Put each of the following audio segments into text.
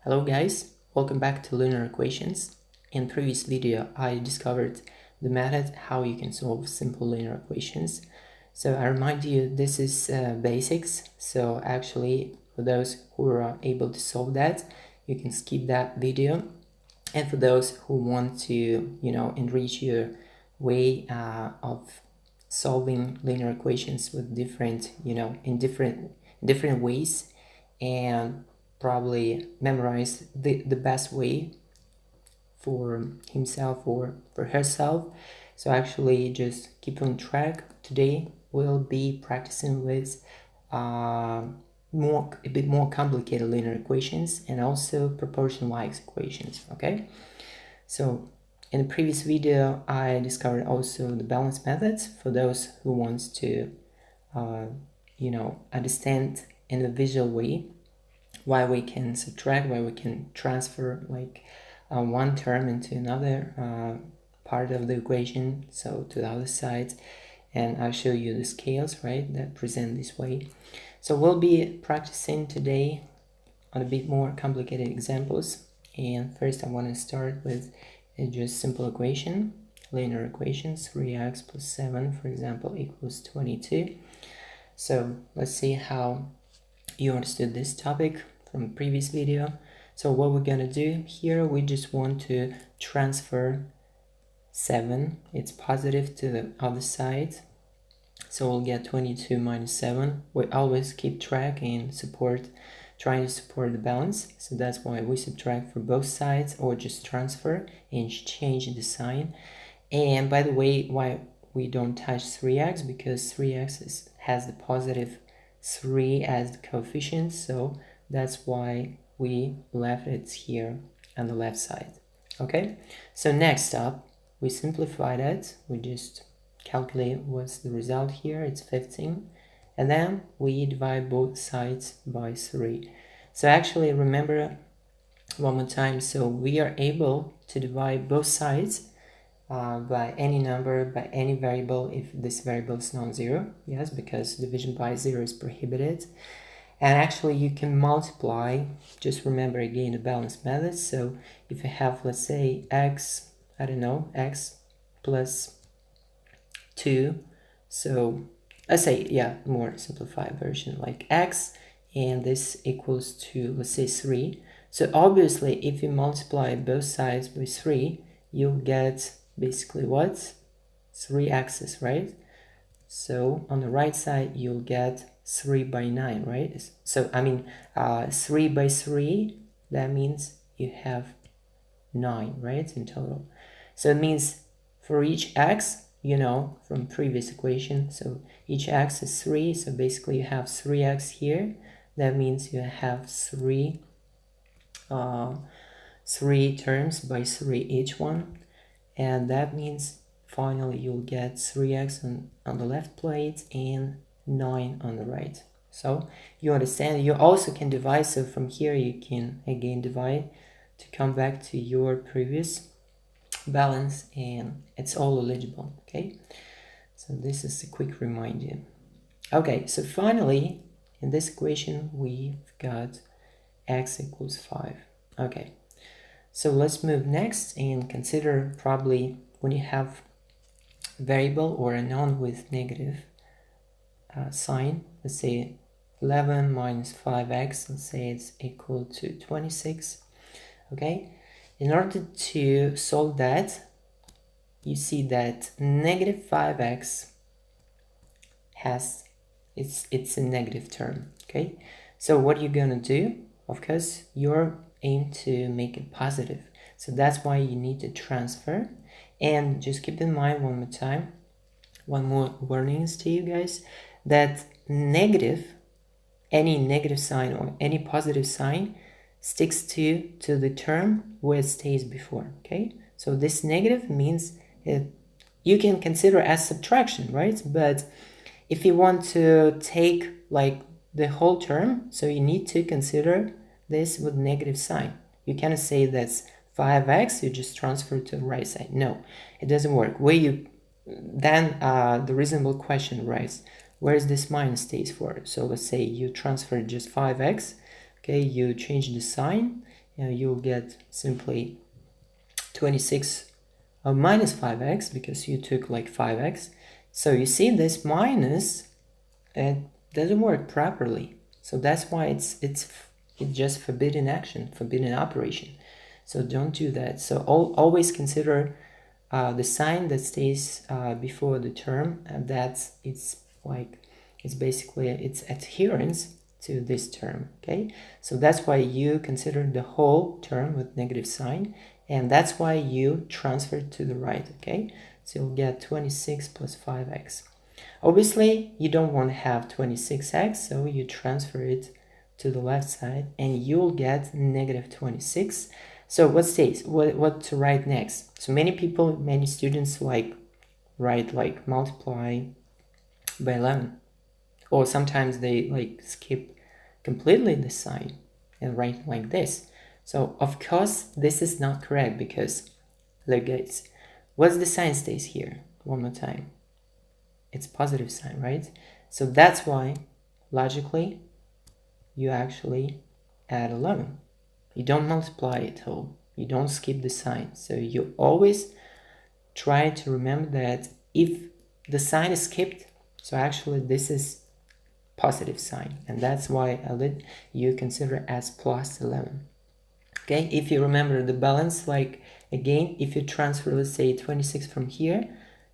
Hello guys, welcome back to Linear Equations. In previous video I discovered the method how you can solve simple linear equations. So I remind you this is basics, so actually for those who are able to solve that you can skip that video, and for those who want to enrich your way of solving linear equations with different in different ways, and probably memorize the best way for himself or for herself. So actually just keep on track. Today we'll be practicing with a bit more complicated linear equations and also proportion-wise equations. Okay, so in the previous video I discovered also the balance methods for those who wants to understand in a visual way why we can subtract, why we can transfer like one term into another part of the equation, so to the other side, and I'll show you the scales, right, that present this way. So we'll be practicing today on a bit more complicated examples, and first I want to start with a just simple equation, linear equations, 3x plus 7, for example, equals 22. So let's see how you understood this topic from the previous video. So what we're gonna do here, we just want to transfer 7, it's positive, to the other side. So we'll get 22 minus 7. We always keep track and trying to support the balance. So that's why we subtract for both sides or just transfer and change the sign. And by the way, why we don't touch 3x, because 3x has the positive 3 as the coefficient, so that's why we left it here on the left side. Okay, so next up we simplify that, we just calculate what's the result here, it's 15, and then we divide both sides by 3. So actually remember one more time, so we are able to divide both sides by any number, by any variable, if this variable is non-zero, yes, because division by 0 is prohibited. And actually you can multiply, just remember again the balance method. So if you have, let's say, x plus 2, so let's say, yeah, more simplified version, like x, and this equals to, let's say, 3. So obviously if you multiply both sides by 3, you'll get basically what? 3x's, right? So on the right side you'll get 3 by 9, right? So I mean 3 by 3, that means you have 9, right, in total. So it means for each x, from previous equation, so each x is 3, so basically you have 3x here. That means you have 3 terms by 3 each one, and that means finally you'll get 3x on the left plate and 9 on the right. So you understand, you also can divide, so from here you can again divide to come back to your previous balance, and it's all eligible. Okay, so this is a quick reminder. Okay, so finally in this equation we've got x equals 5. Okay, so let's move next and consider probably when you have a variable or a known with negative sign, let's say 11 minus 5x, let's say it's equal to 26. Okay, in order to solve that, you see that negative 5x has it's a negative term. Okay, so what are you gonna do? Of course you're aim to make it positive, so that's why you need to transfer. And just keep in mind one more time, one more warnings to you guys, that any negative sign or any positive sign sticks to the term where it stays before. Okay, so this negative means you can consider as subtraction, right? But if you want to take like the whole term, so you need to consider this with negative sign. You cannot say that's 5x, you just transfer to the right side. No, it doesn't work. Then the reasonable question arises, where is this minus stays for? So let's say you transfer just 5x, okay, you change the sign, you'll get simply 26 minus 5x, because you took like 5x. So you see this minus, it doesn't work properly. So that's why it's just forbidden action, forbidden operation. So don't do that. So always consider the sign that stays before the term, and that's it's basically its adherence to this term. Okay, so that's why you consider the whole term with negative sign, and that's why you transfer it to the right. Okay, so you'll get 26 plus 5x. Obviously you don't want to have 26x, so you transfer it to the left side and you'll get negative 26. So what stays? What to write next? So many students write like multiply by 11, or sometimes they like skip completely the sign and write like this. So of course this is not correct, because look guys, what's the sign stays here? One more time, it's positive sign, right? So that's why logically you actually add 11. You don't multiply it all, you don't skip the sign. So you always try to remember that if the sign is skipped, so actually this is positive sign, and that's why I let you consider as plus 11. Okay, if you remember the balance, like again, if you transfer, let's say 26 from here,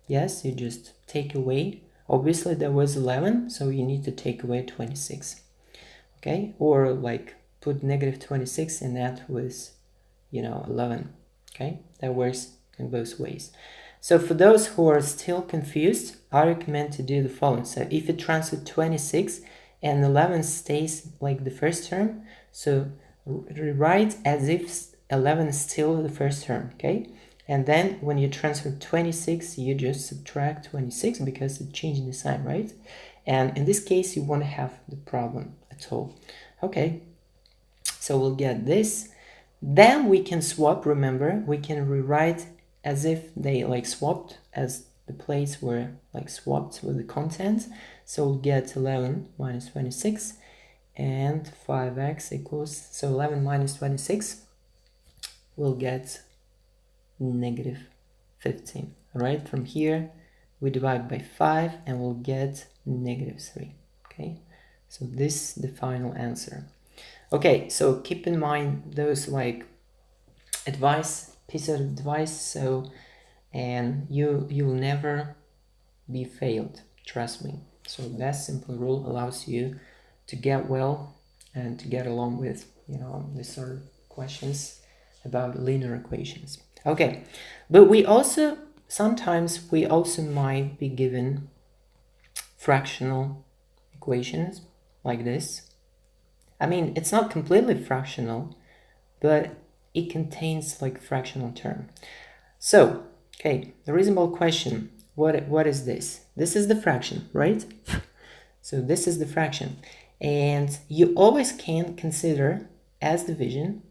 yes, you just take away, obviously there was 11, so you need to take away 26. Okay, or like put negative 26 and that was 11. Okay, that works in both ways. So for those who are still confused, I recommend to do the following. So if you transfer 26 and 11 stays like the first term, so rewrite as if 11 is still the first term. Okay, and then when you transfer 26, you just subtract 26 because it changed the sign, right? And in this case you won't have the problem at all. Okay, so we'll get this. Then we can swap. Remember, we can rewrite as if they like swapped, as the plates were like swapped with the content. So we'll get 11 minus 26 and 5x equals, so 11 minus 26 we'll get negative 15. All right, from here we divide by 5 and we'll get negative 3. Okay, so this is the final answer. Okay, so keep in mind those like piece of advice, so and you'll never be failed, trust me. So that simple rule allows you to get well and to get along with these sort of questions about linear equations. Okay, but sometimes we also might be given fractional equations like this. I mean, it's not completely fractional, but it contains like fractional term. So, okay, the reasonable question, what is this? This is the fraction, right? So this is the fraction. And you always can consider as division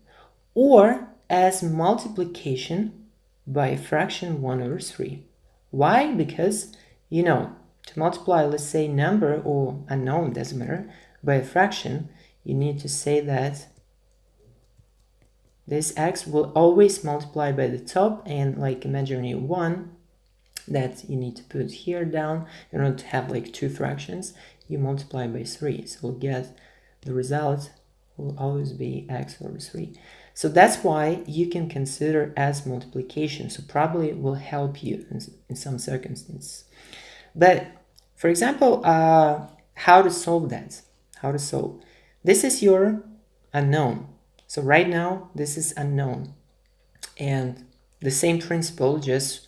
or as multiplication by a fraction 1 over 3. Why? Because, to multiply, let's say, number or unknown, doesn't matter, by a fraction, you need to say that this x will always multiply by the top, and like imaginary 1 that you need to put here down in order to have like two fractions, you multiply by 3. So we'll get the result will always be x over 3. So that's why you can consider as multiplication. So probably it will help you in some circumstances. But for example, how to solve that? How to solve? This is your unknown. So right now, this is unknown. And the same principle, just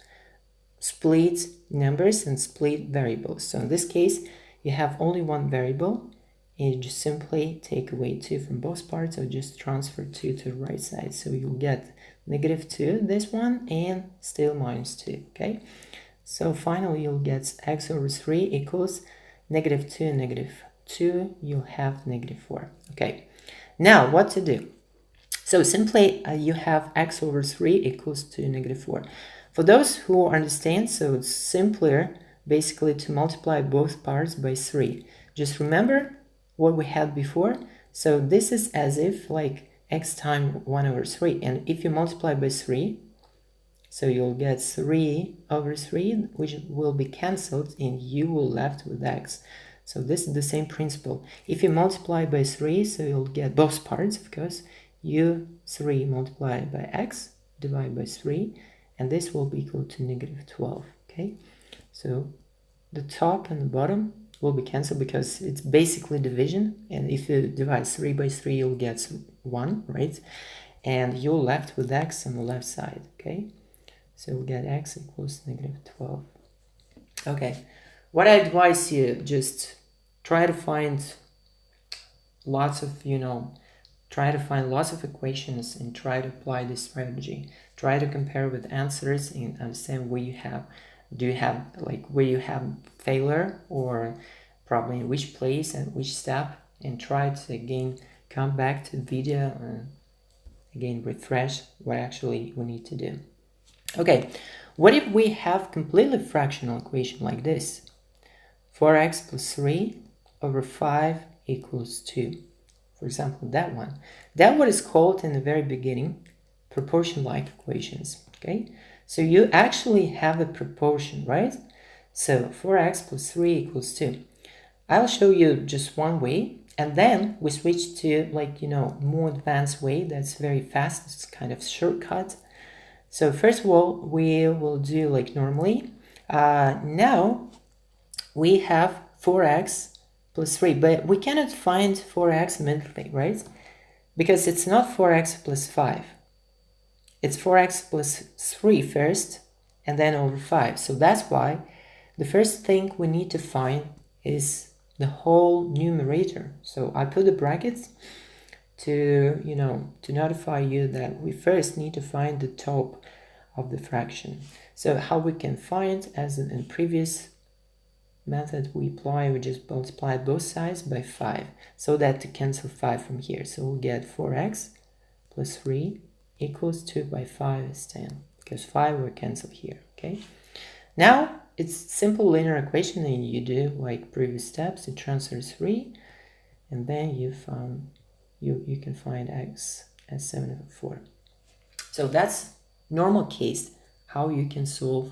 split numbers and split variables. So in this case, you have only one variable, and you just simply take away 2 from both parts, or just transfer 2 to the right side. So you'll get negative 2, this one, and still minus 2, okay? So finally, you'll get x over 3 equals negative 2 and negative 2, you'll have negative 4, okay? Now, what to do? So simply, you have x over 3 equals to negative 4. For those who understand, so it's simpler basically to multiply both parts by 3. Just remember what we had before. So this is as if like x times 1 over 3. And if you multiply by 3, so you'll get 3 over 3, which will be cancelled, and you will left with x. So this is the same principle. If you multiply by 3, so you'll get both parts, of course. U3 multiplied by x divided by 3, and this will be equal to negative 12. Okay, so the top and the bottom will be cancelled because it's basically division, and if you divide 3 by 3, you'll get 1, right? And you're left with x on the left side. Okay, so we get x equals negative 12. Okay, what I advise you, just try to find lots of, try to find lots of equations and try to apply this strategy. Try to compare with answers and understand where you have, where you have failure, or probably in which place and which step, and try to again come back to the video and again refresh what actually we need to do. Okay, what if we have completely fractional equation like this? 4x plus 3 over 5 equals 2. For example, that one. That what is called in the very beginning proportion-like equations. Okay, so you actually have a proportion, right? So 4x plus 3 equals 2. I'll show you just one way, and then we switch to more advanced way that's very fast. It's kind of shortcut. So first of all, we will do like normally. Now we have 4x plus 3, but we cannot find 4x immediately, right? Because it's not 4x plus 5. It's 4x plus 3 first, and then over 5. So that's why the first thing we need to find is the whole numerator. So I put the brackets to, to notify you that we first need to find the top of the fraction. So how we can find, as in previous method we apply, we just multiply both sides by 5, so that to cancel 5 from here. So we'll get 4x plus 3 equals 2 by 5 is 10, because 5 will cancel here. Okay, now it's simple linear equation, and you do like previous steps. You transfer 3, and then you can find x as 7 over 4. So that's normal case how you can solve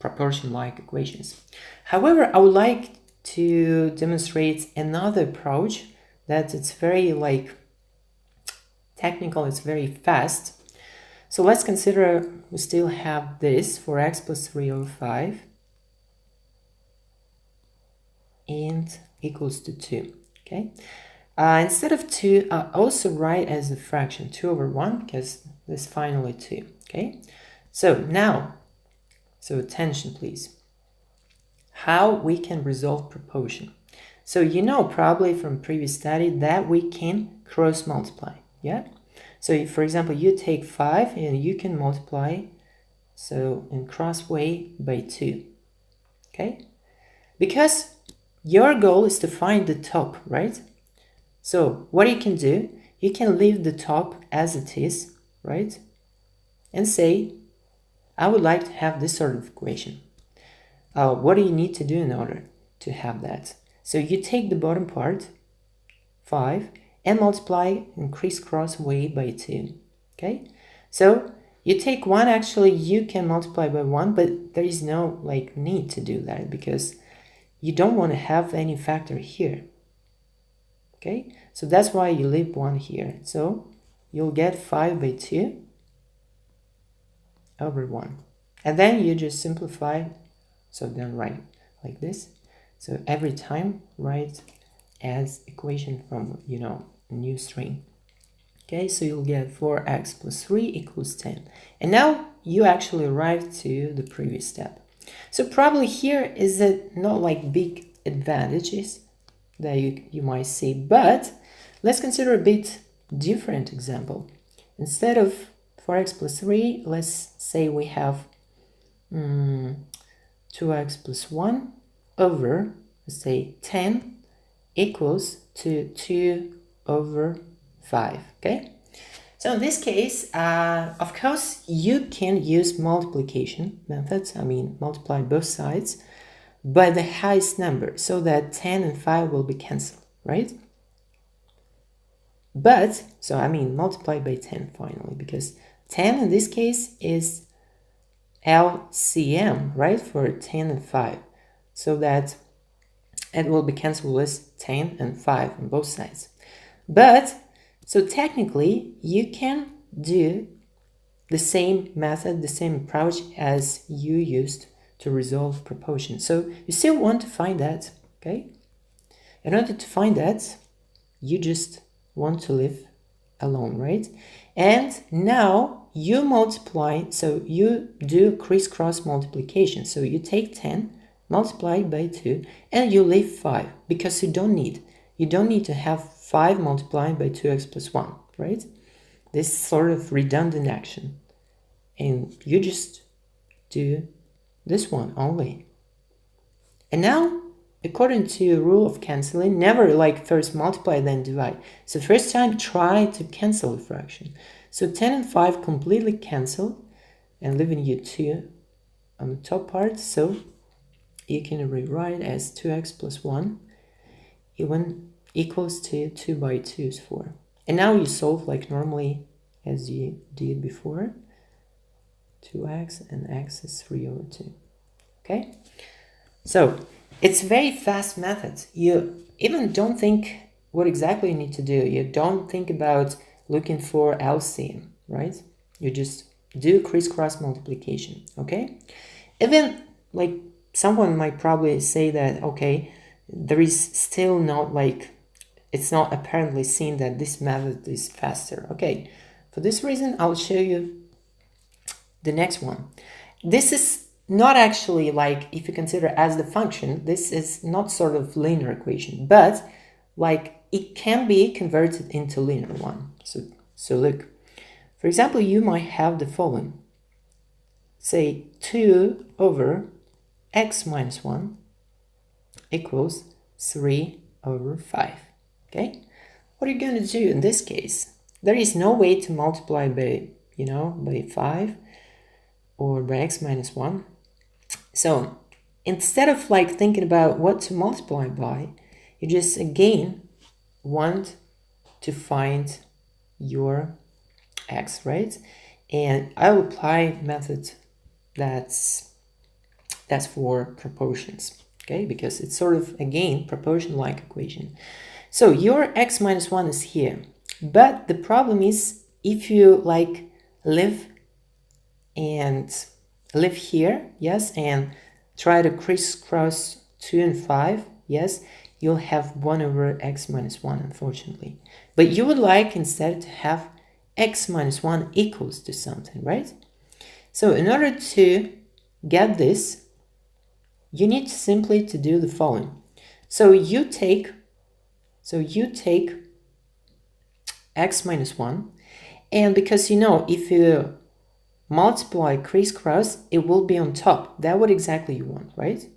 proportion-like equations. However, I would like to demonstrate another approach that it's very technical, it's very fast. So let's consider we still have this 4x plus 3 over 5 and equals to 2. Okay, instead of 2, I also write as a fraction 2 over 1, because this finally 2. Okay, so now, so attention please, how we can resolve proportion. So probably from previous study that we can cross multiply. Yeah, so if, for example, you take 5 and you can multiply, so in cross way, by 2. Okay, because your goal is to find the top, right? So what you can do, you can leave the top as it is, right? And say, I would like to have this sort of equation. What do you need to do in order to have that? So you take the bottom part, 5, and multiply in crisscross way by 2. Okay, so you take 1, actually you can multiply by 1, but there is no need to do that, because you don't want to have any factor here. Okay, so that's why you leave 1 here. So you'll get 5 by 2 over 1. And then you just simplify, so then write like this. So every time write as equation from, new string. Okay, so you'll get 4x plus 3 equals 10. And now you actually arrive to the previous step. So probably here is not big advantages that you might see, but let's consider a bit different example. Instead of 4x plus 3, let's say we have 2x plus 1 over, let's say, 10 equals to 2 over 5. Okay, so in this case, of course, you can use multiplication methods. I mean, multiply both sides by the highest number, so that 10 and 5 will be cancelled, right? But, so I mean multiply by 10 finally, because 10 in this case is LCM, right, for 10 and 5. So that it will be cancelled with 10 and 5 on both sides. But, so technically, you can do the same method, the same approach as you used to resolve proportion. So you still want to find that, okay? In order to find that, you just want to live alone, right? And now you multiply, so you do crisscross multiplication. So you take 10, multiply by 2, and you leave 5, because you don't need to have 5 multiplied by 2x plus 1, right? This sort of redundant action. And you just do this one only. And now, according to rule of cancelling, never like first multiply then divide. So first time try to cancel a fraction. So 10 and 5 completely cancel and leaving you 2 on the top part. So you can rewrite as 2x plus 1 even equals to 2 by 2 is 4. And now you solve like normally as you did before. 2x and x is 3 over 2. Okay? So it's a very fast method. You even don't think what exactly you need to do. You don't think about looking for LCM, right? You just do crisscross multiplication, okay? Even like someone might probably say that, okay, there is still not like, it's not apparently seen that this method is faster. Okay, for this reason, I'll show you the next one. This is not actually like, if you consider as the function, this is not sort of linear equation, but like it can be converted into linear one. So look, for example, you might have the following. Say 2 over x minus 1 equals 3 over 5. Okay? What are you going to do in this case? There is no way to multiply by, by 5 or by x minus 1. So instead of like thinking about what to multiply by, you just again want to find your x, right? And I'll apply method that's for proportions, okay? Because it's sort of, again, proportion-like equation. So your x minus 1 is here. But the problem is, if you like live here, yes, and try to crisscross 2 and 5, yes, you'll have 1 over x minus 1, unfortunately. But you would like instead to have x minus 1 equals to something, right? So in order to get this, you need simply to do the following. So you take x minus 1, and because if you multiply crisscross, it will be on top. That's what exactly you want, right?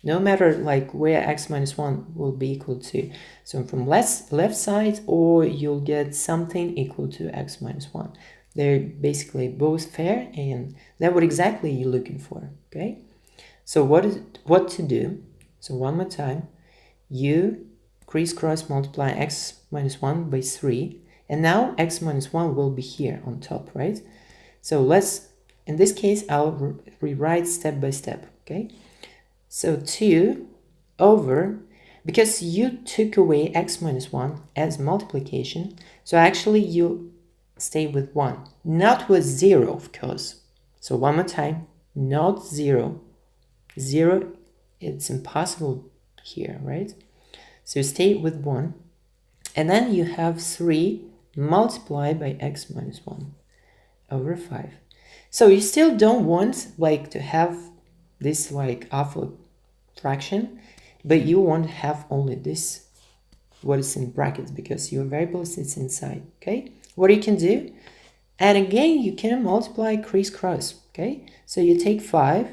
No matter like where x minus 1 will be equal to. So from left side, or you'll get something equal to x minus 1. They're basically both fair, and that's what exactly you're looking for, okay? So what to do? So one more time, you crisscross multiply x minus 1 by 3, and now x minus 1 will be here on top, right? So in this case, I'll rewrite step by step, okay? So 2 over, because you took away x minus 1 as multiplication, so actually you stay with 1, not with 0, of course. So one more time, not 0. 0, it's impossible here, right? So stay with 1, and then you have 3 multiplied by x minus 1 over 5. So you still don't want like to have this like awful fraction, but you want to have only this, what is in brackets, because your variable sits inside, okay? What you can do, and again, you can multiply crisscross, okay? So you take 5,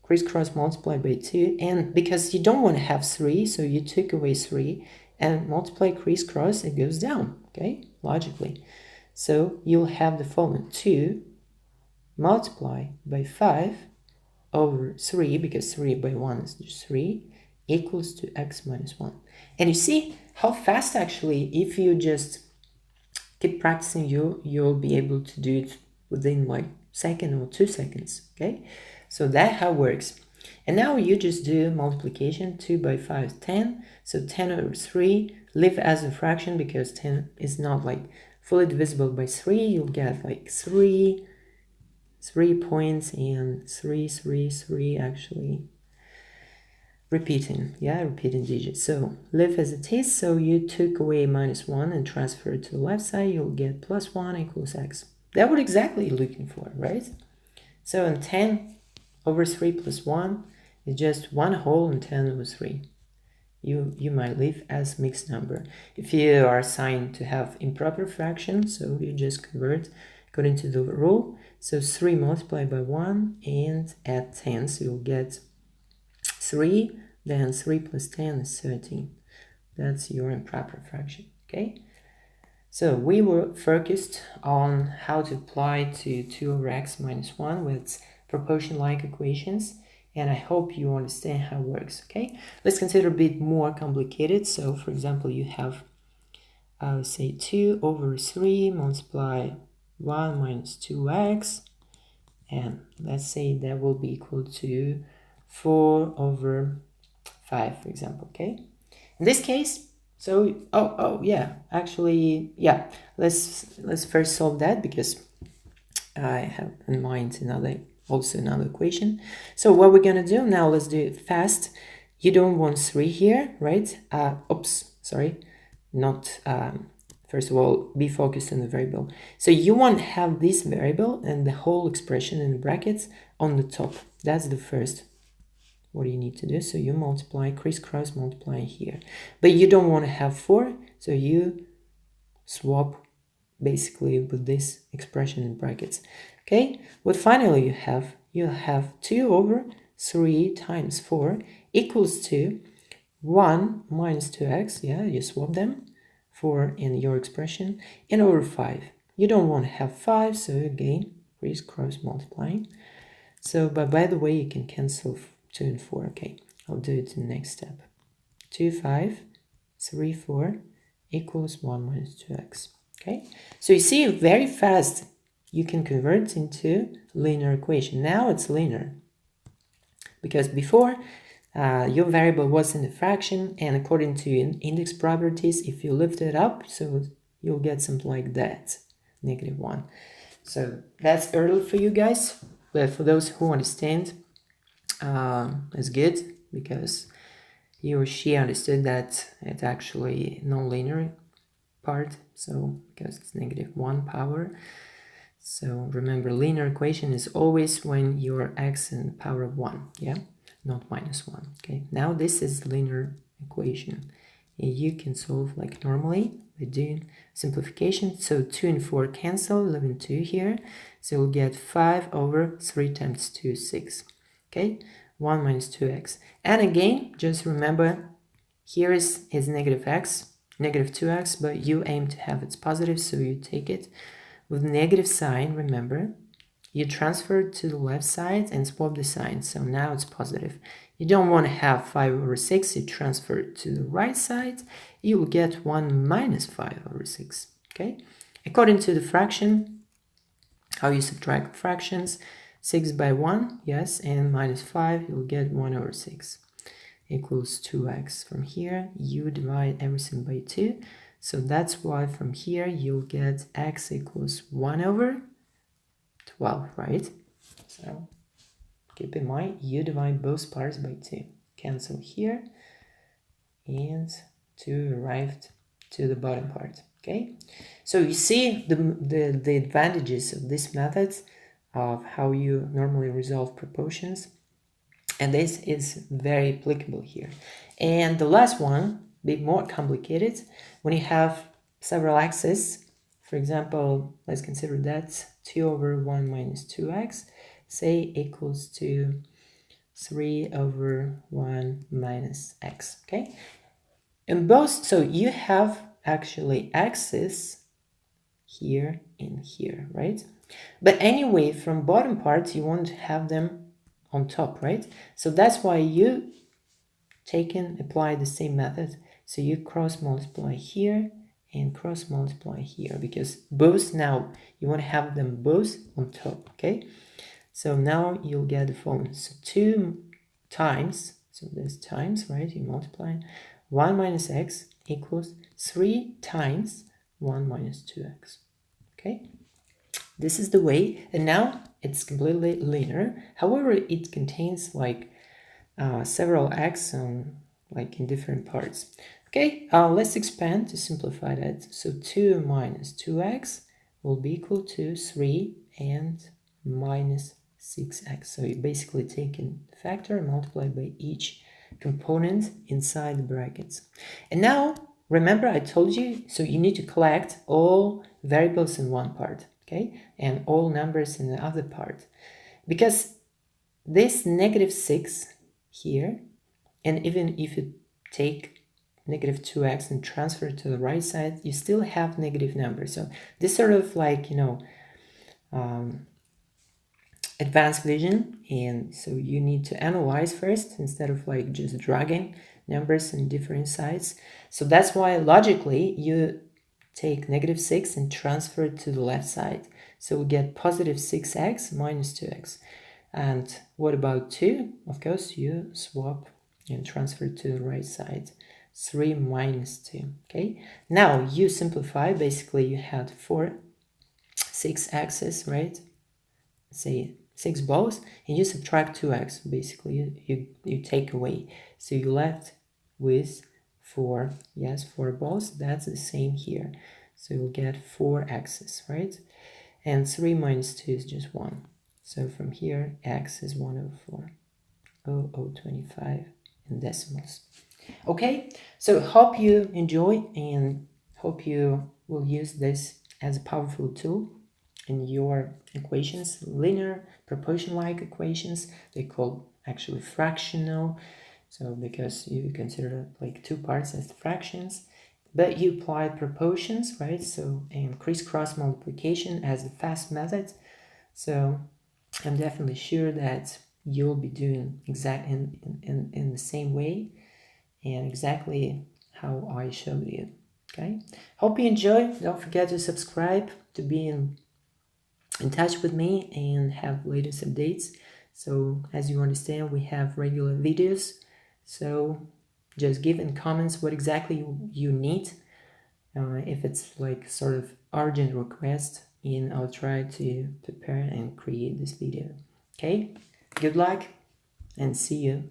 crisscross multiply by 2, and because you don't want to have 3, so you took away 3, and multiply crisscross, it goes down, okay? Logically. So you'll have the following: 2 multiply by 5 over 3, because 3 by 1 is just 3, equals to x minus 1. And you see how fast actually, if you just keep practicing, you'll be able to do it within like second or 2 seconds, okay? So that's how it works. And now you just do multiplication. 2 by 5 is 10, so 10 over 3, leave as a fraction because 10 is not like fully divisible by 3. You'll get like 3 points and 3, 3, 3 actually repeating digits. So leave as it is. So you took away minus 1 and transfer it to the left side, you'll get plus 1 equals x. That's what exactly you're looking for, right? So in 10 over 3 plus 1 is just 1 whole and 10 over 3. You might leave as mixed number. If you are assigned to have improper fraction, so you just convert according to the rule. So 3 multiplied by 1 and add 10, so you'll get 3, then 3 plus 10 is 13. That's your improper fraction, okay? So we were focused on how to apply to 2 over x minus 1 with proportion-like equations, and I hope you understand how it works, okay? Let's consider a bit more complicated. So for example, you have, say 2 over 3 multiply 1 minus 2x, and let's say that will be equal to 4 over 5, for example, okay? In this case, so, let's first solve that because I have in mind another equation. So what we're gonna do now, let's do it fast. You don't want 3 here, right? First of all, be focused on the variable. So you want to have this variable and the whole expression in brackets on the top. That's the first what you need to do. So you multiply, crisscross multiply here. But you don't want to have 4, so you swap basically with this expression in brackets. Okay, what finally you have 2 over 3 times 4 equals to 1 minus 2x, yeah, you swap them, 4 in your expression, and over 5. You don't want to have 5, so again, crisscross multiplying. So, but by the way, you can cancel 2 and 4, okay, I'll do it in the next step. 2, 5, 3, 4 equals 1 minus 2x, okay? So you see, very fast, you can convert into linear equation. Now it's linear, because before, your variable was in a fraction, and according to index properties, if you lift it up, so you'll get something like that, -1. So that's early for you guys, but for those who understand, it's good because he or she understood that it's actually non-linear part, so because it's -1 power. So remember, linear equation is always when your x in the power of 1, yeah, not -1. Okay, now this is linear equation, and you can solve like normally by doing simplification. So 2 and 4 cancel, leaving 2 here, so you'll get 5 over 3 times 2 is 6. Okay, 1 minus 2x. And again, just remember, here is -2x, but you aim to have it positive, so you take it with negative sign. Remember, you transfer it to the left side and swap the sign, so now it's positive. You don't want to have 5 over 6, you transfer it to the right side, you will get 1 minus 5 over 6, okay? According to the fraction, how you subtract fractions, 6 by 1, yes, and -5, you'll get 1 over 6 equals 2x. From here, you divide everything by 2, so that's why from here you'll get x equals 1 over 12, right? So keep in mind, you divide both parts by 2. Cancel here, and 2 arrived to the bottom part, okay? So you see the advantages of this method of how you normally resolve proportions, and this is very applicable here. And the last one, a bit more complicated, when you have several x's. For example, let's consider that 2 over 1 minus 2x, say, equals to 3 over 1 minus x, okay? And both, so you have actually x's here and here, right? But anyway, from bottom parts, you want to have them on top, right? So that's why you apply the same method. So you cross multiply here and cross multiply here, because both now you want to have them both on top. Okay, so now you'll get the following. So 2 times, so this times, right, you multiply 1 minus x equals 3 times 1 minus 2x. Okay, this is the way, and now it's completely linear. However, it contains like several x like in different parts. Okay, let's expand to simplify that. So 2 minus 2x will be equal to 3 and minus 6x. So you basically take in the factor and multiply by each component inside the brackets. And now, remember I told you, so you need to collect all variables in one part, okay, and all numbers in the other part. Because this -6 here, and even if you take -2x and transfer it to the right side, you still have negative numbers. So this sort of like, you know, advanced vision, and so you need to analyze first instead of like just dragging numbers in different sides. So that's why logically you take -6 and transfer it to the left side. So we get positive 6x minus 2x. And what about 2? Of course, you swap and transfer to the right side. 3 minus 2. Okay, now you simplify. Basically, you had 6 x's, right? Say 6 balls, and you subtract 2x. Basically, you take away. So you left with 4. Yes, 4 balls. That's the same here. So you'll get 4 x's, right? And 3 minus 2 is just 1. So from here, x is 104, 0025 in decimals. Okay, so hope you enjoy and hope you will use this as a powerful tool in your equations, linear proportion-like equations. They call actually fractional. So because you consider like 2 parts as fractions, but you apply proportions, right? So and crisscross multiplication as a fast method. So I'm definitely sure that you'll be doing in the same way and exactly how I showed you. Okay, hope you enjoy. Don't forget to subscribe to be in touch with me and have latest updates. So as you understand, we have regular videos. So just give in comments what exactly you need. If it's like sort of urgent request, and I'll try to prepare and create this video. Okay, good luck and see you.